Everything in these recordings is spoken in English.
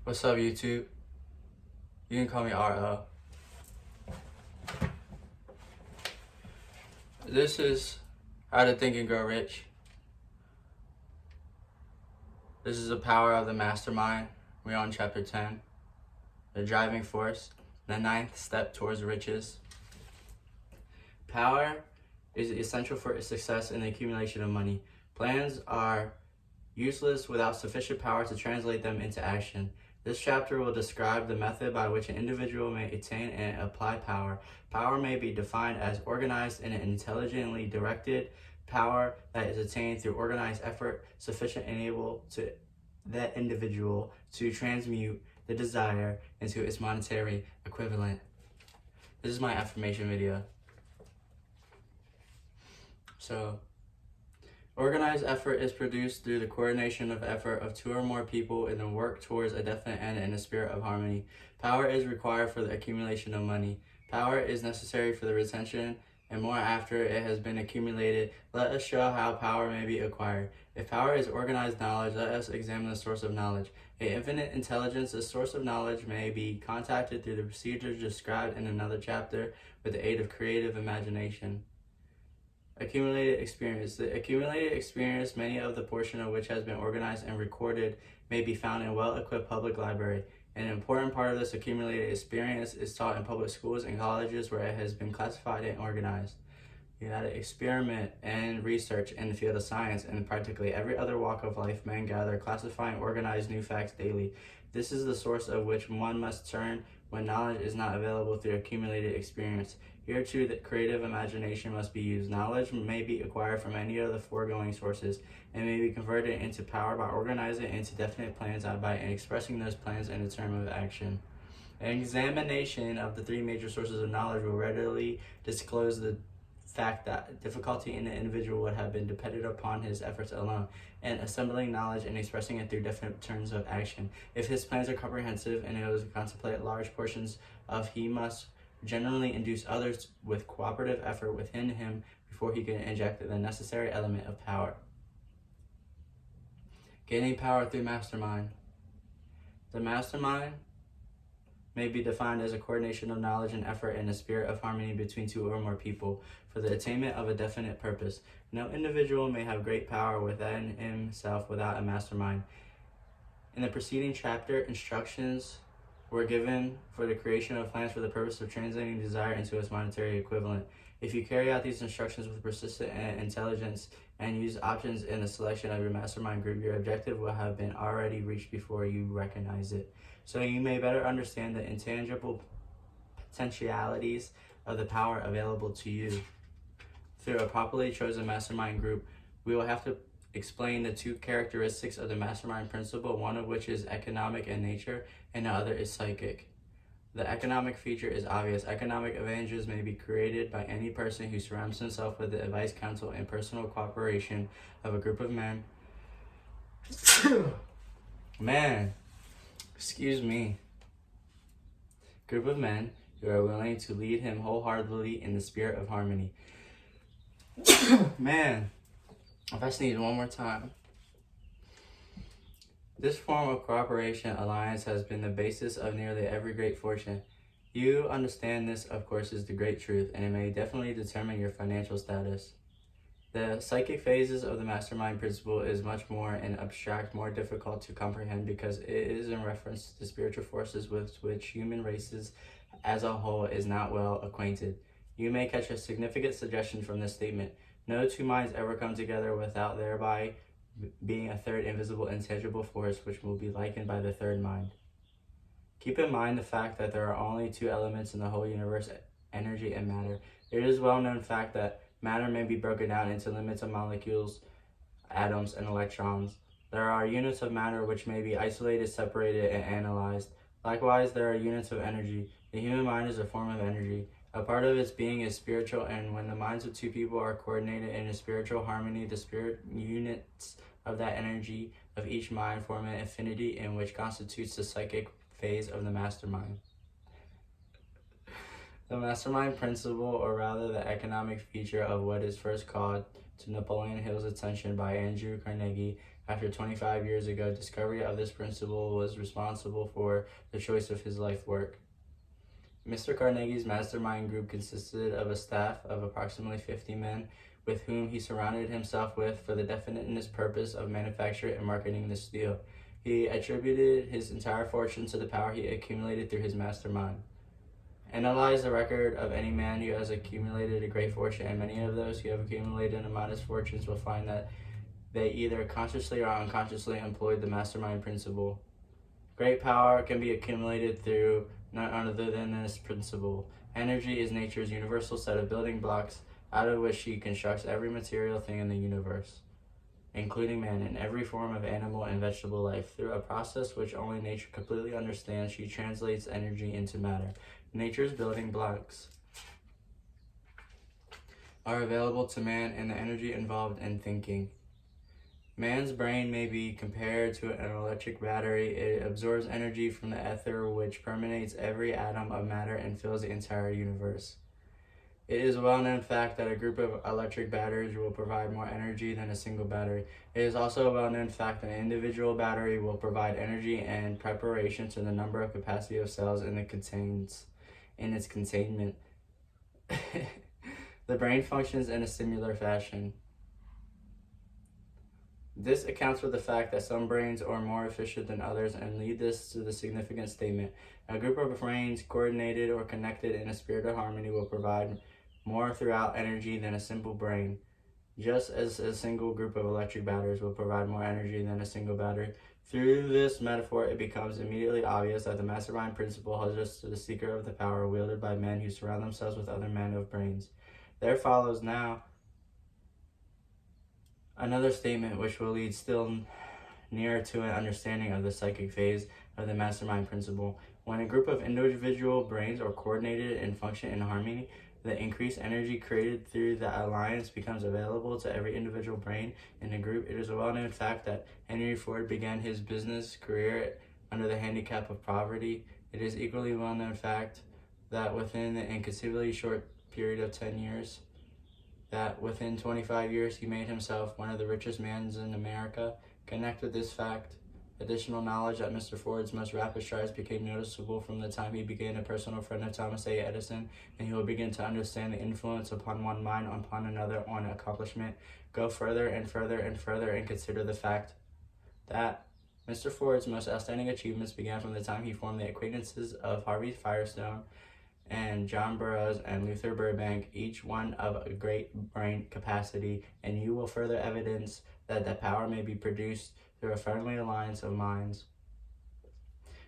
What's up, YouTube? You can call me RL. This is How to Think and Grow Rich. This is the power of the mastermind. We're on chapter 10, the driving force, the 9th step towards riches. Power is essential for success in the accumulation of money. Plans are useless without sufficient power to translate them into action. This chapter will describe the method by which an individual may attain and apply power. Power may be defined as organized and intelligently directed power that is attained through organized effort, sufficient and able to that individual to transmute the desire into its monetary equivalent. This is my affirmation video. So, organized effort is produced through the coordination of effort of two or more people in the work towards a definite end in a spirit of harmony. Power is required for the accumulation of money. Power is necessary for the retention and more after it has been accumulated. Let us show how power may be acquired. If power is organized knowledge, let us examine the source of knowledge. In infinite intelligence, the source of knowledge may be contacted through the procedures described in another chapter with the aid of creative imagination. Accumulated experience. The accumulated experience, many of the portion of which has been organized and recorded, may be found in well-equipped public library. An important part of this accumulated experience is taught in public schools and colleges where it has been classified and organized. You had to experiment and research in the field of science, and practically every other walk of life men gather, classify, and organize new facts daily. This is the source of which one must turn when knowledge is not available through accumulated experience. Here too, the creative imagination must be used. Knowledge may be acquired from any of the foregoing sources and may be converted into power by organizing it into definite plans and by expressing those plans in a term of action. An examination of the three major sources of knowledge will readily disclose the fact that difficulty in the individual would have been dependent upon his efforts alone, and assembling knowledge and expressing it through definite terms of action. If his plans are comprehensive and it was to contemplate large portions of, he must generally induce others with cooperative effort within him before he can inject the necessary element of power. Gaining power through mastermind. The mastermind may be defined as a coordination of knowledge and effort in a spirit of harmony between two or more people for the attainment of a definite purpose. No individual may have great power within himself without a mastermind. In the preceding chapter, instructions were given for the creation of plans for the purpose of translating desire into its monetary equivalent. If you carry out these instructions with persistent intelligence and use options in the selection of your mastermind group, your objective will have been already reached before you recognize it. So you may better understand the intangible potentialities of the power available to you. Through a properly chosen mastermind group, we will have to explain the two characteristics of the mastermind principle, one of which is economic in nature and the other is psychic. The economic feature is obvious. Economic advantages may be created by any person who surrounds himself with the advice, counsel, and personal cooperation of a group of men. Group of men who are willing to lead him wholeheartedly in the spirit of harmony. If I sneeze one more time. This form of cooperation alliance has been the basis of nearly every great fortune. You understand this, of course, is the great truth, and it may definitely determine your financial status. The psychic phases of the mastermind principle is much more an abstract, more difficult to comprehend because it is in reference to the spiritual forces with which human races as a whole is not well acquainted. You may catch a significant suggestion from this statement. No two minds ever come together without thereby being a third invisible, intangible force which will be likened by the third mind. Keep in mind the fact that there are only two elements in the whole universe, energy and matter. It is a well-known fact that matter may be broken down into limits of molecules, atoms, and electrons. There are units of matter which may be isolated, separated, and analyzed. Likewise, there are units of energy. The human mind is a form of energy. A part of its being is spiritual, and when the minds of two people are coordinated in a spiritual harmony, the spirit units of that energy of each mind form an infinity in which constitutes the psychic phase of the mastermind. The mastermind principle, or rather the economic feature of what is first called to Napoleon Hill's attention by Andrew Carnegie After 25 years ago, discovery of this principle was responsible for the choice of his life work. Mr. Carnegie's mastermind group consisted of a staff of approximately 50 men with whom he surrounded himself with for the definite purpose of manufacturing and marketing this steel. He attributed his entire fortune to the power he accumulated through his mastermind. Analyze the record of any man who has accumulated a great fortune, and many of those who have accumulated a modest fortunes will find that they either consciously or unconsciously employed the mastermind principle. Great power can be accumulated through none other than this principle. Energy is nature's universal set of building blocks out of which she constructs every material thing in the universe, including man and every form of animal and vegetable life. Through a process which only nature completely understands, she translates energy into matter. Nature's building blocks are available to man and the energy involved in thinking. Man's brain may be compared to an electric battery. It absorbs energy from the ether, which permeates every atom of matter and fills the entire universe. It is a well-known fact that a group of electric batteries will provide more energy than a single battery. It is also a well-known fact that an individual battery will provide energy and preparation to the number of capacity of cells in its containment. The brain functions in a similar fashion. This accounts for the fact that some brains are more efficient than others and lead this to the significant statement: a group of brains coordinated or connected in a spirit of harmony will provide more throughout energy than a simple brain, just as a single group of electric batteries will provide more energy than a single battery. Through this metaphor, it becomes immediately obvious that the mastermind principle holds us to the secret of the power wielded by men who surround themselves with other men of brains. There follows now another statement which will lead still nearer to an understanding of the psychic phase of the mastermind principle. When a group of individual brains are coordinated and function in harmony, the increased energy created through the alliance becomes available to every individual brain in the group. It is a well-known fact that Henry Ford began his business career under the handicap of poverty. It is equally well-known fact that within the inconceivably short period of 10 years, that within 25 years he made himself one of the richest men in America. Connect with this fact additional knowledge that Mr. Ford's most rapid strides became noticeable from the time he became a personal friend of Thomas A. Edison, and he will begin to understand the influence upon one mind upon another on accomplishment. Go further and further and further and consider the fact that Mr. Ford's most outstanding achievements began from the time he formed the acquaintances of Harvey Firestone and John Burroughs and Luther Burbank, each one of a great brain capacity, and you will further evidence that the power may be produced through a friendly alliance of minds.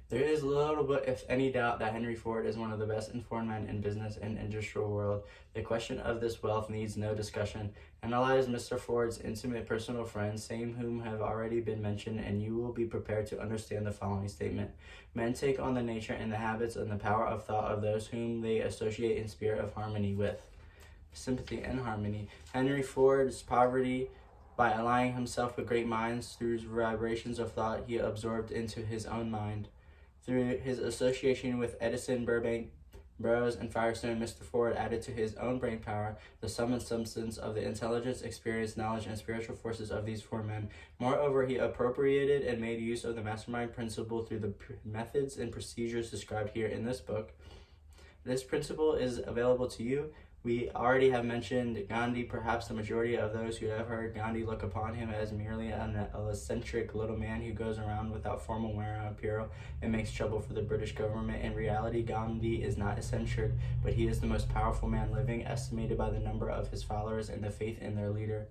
There is little but if any doubt that Henry Ford is one of the best informed men in business and industrial world. The question of this wealth needs no discussion. Analyze Mr. Ford's intimate personal friends, same whom have already been mentioned, and you will be prepared to understand the following statement. Men take on the nature and the habits and the power of thought of those whom they associate in spirit of harmony with. Sympathy and harmony. Henry Ford's poverty, by allying himself with great minds through vibrations of thought he absorbed into his own mind. Through his association with Edison, Burbank, Burroughs, and Firestone, Mr. Ford added to his own brain power the sum and substance of the intelligence, experience, knowledge, and spiritual forces of these four men. Moreover, he appropriated and made use of the mastermind principle through the methods and procedures described here in this book. This principle is available to you. We already have mentioned Gandhi. Perhaps the majority of those who have heard Gandhi look upon him as merely an eccentric little man who goes around without formal wear and apparel and makes trouble for the British government. In reality, Gandhi is not eccentric, but he is the most powerful man living, estimated by the number of his followers and the faith in their leader.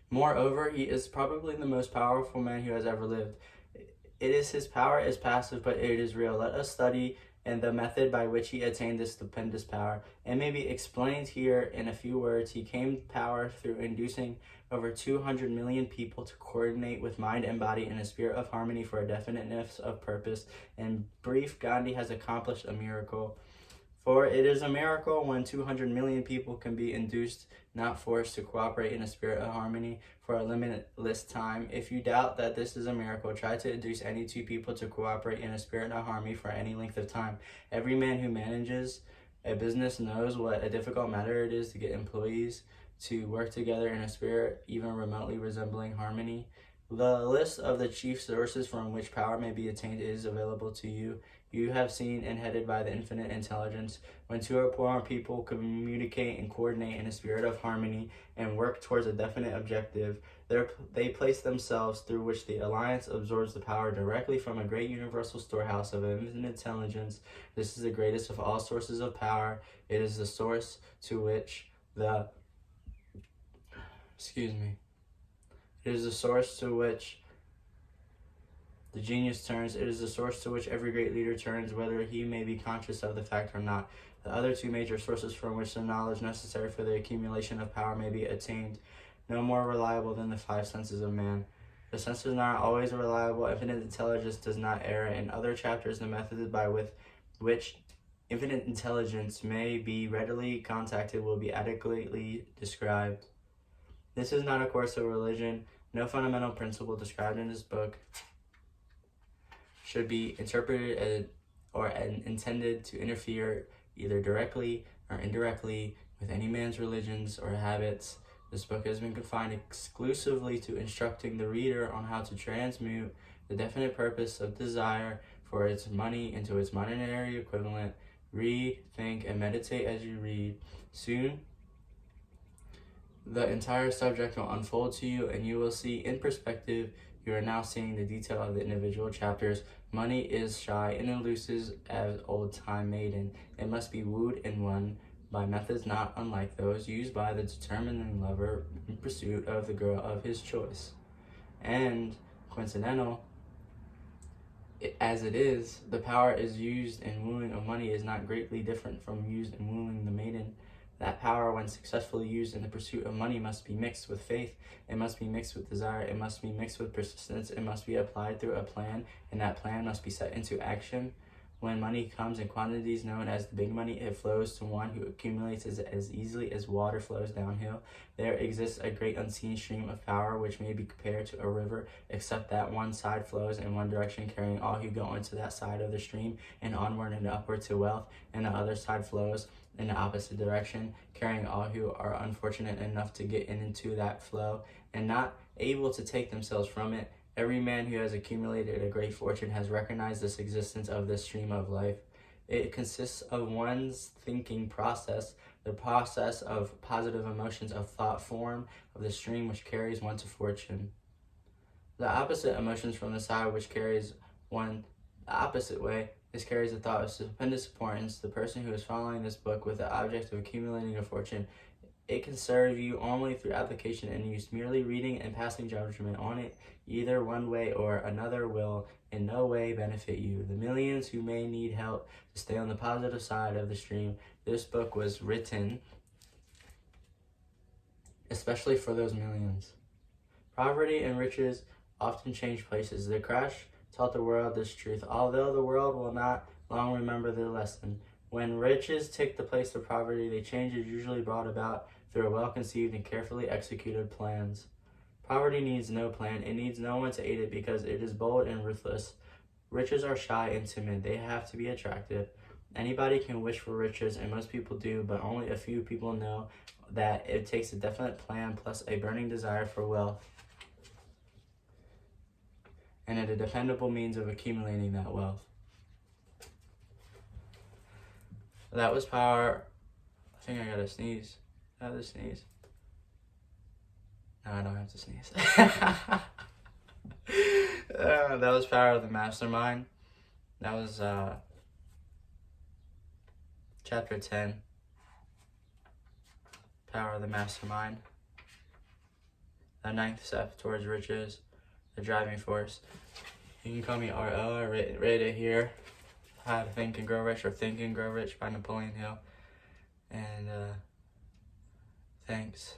Moreover, he is probably the most powerful man who has ever lived. It is his power is passive, but it is real. Let us study and the method by which he attained this stupendous power. It may be explained here in a few words. He came to power through inducing over 200 million people to coordinate with mind and body in a spirit of harmony for a definiteness of purpose. In brief, Gandhi has accomplished a miracle. For it is a miracle when 200 million people can be induced, not forced, to cooperate in a spirit of harmony for a limitless time. If you doubt that this is a miracle, try to induce any two people to cooperate in a spirit of harmony for any length of time. Every man who manages a business knows what a difficult matter it is to get employees to work together in a spirit even remotely resembling harmony. The list of the chief sources from which power may be attained is available to you. You have seen and headed by the infinite intelligence. When two or more people communicate and coordinate in a spirit of harmony and work towards a definite objective, they place themselves through which the alliance absorbs the power directly from a great universal storehouse of infinite intelligence. This is the greatest of all sources of power. It is the source to which It is the source to which the genius turns. It is the source to which every great leader turns, whether he may be conscious of the fact or not. The other two major sources from which the knowledge necessary for the accumulation of power may be attained, no more reliable than the five senses of man. The senses are not always reliable. Infinite intelligence does not err. In other chapters, the methods by which infinite intelligence may be readily contacted will be adequately described. This is not a course of religion. No fundamental principle described in this book should be interpreted or intended to interfere either directly or indirectly with any man's religions or habits. This book has been confined exclusively to instructing the reader on how to transmute the definite purpose of desire for its money into its monetary equivalent. Read, think, and meditate as you read. Soon, the entire subject will unfold to you, and you will see in perspective. You are now seeing the detail of the individual chapters. Money is shy and elusive as old-time maiden. It must be wooed and won by methods not unlike those used by the determined lover in pursuit of the girl of his choice. And, coincidental as it is, the power is used in wooing of money is not greatly different from used in wooing the maiden. That power, when successfully used in the pursuit of money, must be mixed with faith. It must be mixed with desire. It must be mixed with persistence. It must be applied through a plan, and that plan must be set into action. When money comes in quantities known as the big money, it flows to one who accumulates as easily as water flows downhill. There exists a great unseen stream of power which may be compared to a river, except that one side flows in one direction, carrying all who go into that side of the stream and onward and upward to wealth, and the other side flows in the opposite direction, carrying all who are unfortunate enough to get into that flow and not able to take themselves from it. Every man who has accumulated a great fortune has recognized this existence of this stream of life. It consists of one's thinking process, the process of positive emotions of thought form of the stream which carries one to fortune. The opposite emotions from the side which carries one the opposite way. This carries a thought of stupendous importance. The person who is following this book with the object of accumulating a fortune, it can serve you only through application and use. Merely reading and passing judgment on it, either one way or another, will in no way benefit you. The millions who may need help to stay on the positive side of the stream, this book was written especially for those millions. Poverty and riches often change places. The crash taught the world this truth, although the world will not long remember the lesson. When riches take the place of poverty, the change is usually brought about through well-conceived and carefully executed plans. Poverty needs no plan. It needs no one to aid it because it is bold and ruthless. Riches are shy and timid. They have to be attractive. Anybody can wish for riches, and most people do, but only a few people know that it takes a definite plan plus a burning desire for wealth and a dependable means of accumulating that wealth. That was power. I think I gotta sneeze. I have to sneeze. No, I don't have to sneeze. That was Power of the Mastermind. That was chapter 10. Power of the Mastermind. The 9th step towards riches. The driving force. You can call me RL. I rate it here. How to Think and Grow Rich, or Think and Grow Rich by Napoleon Hill. And thanks.